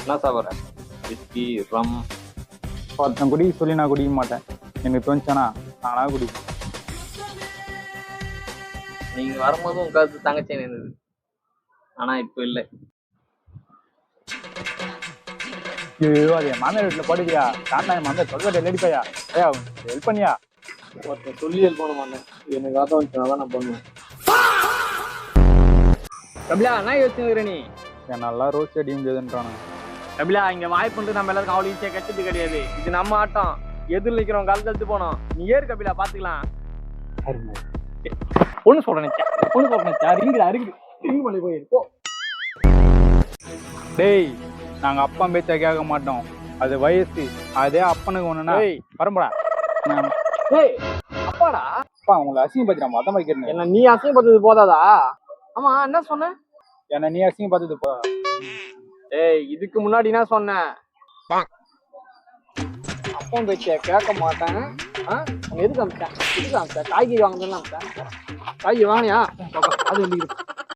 என்ன சாப்பிட்ற? விஸ்கி, ரம்? ஒருத்தன் குடிக்க சொல்லி நான் குடிக்க மாட்டேன். எனக்கு தோணுச்சானா நானா குடிப்பேன். நீங்க வரும்போது உங்க கருத்து தங்கச்சி இருந்தது, ஆனா இப்ப இல்லை. ஐயோ அது என் மாமியார் வீட்டில் போடுவியா? காண்டா என் மாமியார் தொல்லை லேடிப்பையா. ஐயா ஹெல்ப் பண்ணியா? ஒருத்தன் சொல்லி ஹெல்ப் பண்ண மாட்டேன். எனக்கு காத்த வந்துச்சுனா நான் பண்ணுவேன். கபிலா என்ன யோசிச்சுக்கிற நீ? என் நல்லா ரோஸ் அடிக்க முடியாதுன்றானு. கபிலா இங்க வாய்ப்புண்டு நம்ம எல்லாருக்கும் அவ்வளவு ஈஸியா கெட்டது கிடையாது. இது நம்ம ஆட்டம். எதிர் நிக்கிறோம் கால் கழுத்து போனோம். நீ ஏறு கபிலா, பாத்துக்கலாம். ஒண்ணு சொல்றேன் ரிங்கு போயிருக்கோ. டேய் நாங்க அப்பா பேச்ச கேட்க மாட்டோம். அது வயசு. அதே அப்பனுக்கு ஒண்ணுன்னா வரம்படா. அப்பாடா அப்பா உங்களை அசிங்கப்படுத்திடாம அத மாதிரி கேட்டேன். என்ன நீ அசிங்கப்படுத்தது போதாதா? ஆமா என்ன சொன்ன? என்ன நீ அசிங்கப்படுத்தது போ. ஏய் இதுக்கு முன்னாடி என்ன சொன்ன? அப்பா பேச்ச கேட்க மாட்டேன். எதுக்கு அமிச்சேன்? காய்கறி வாங்கணும்னு அமிச்சேன். காய்கறி வாங்கினியா? அது வந்து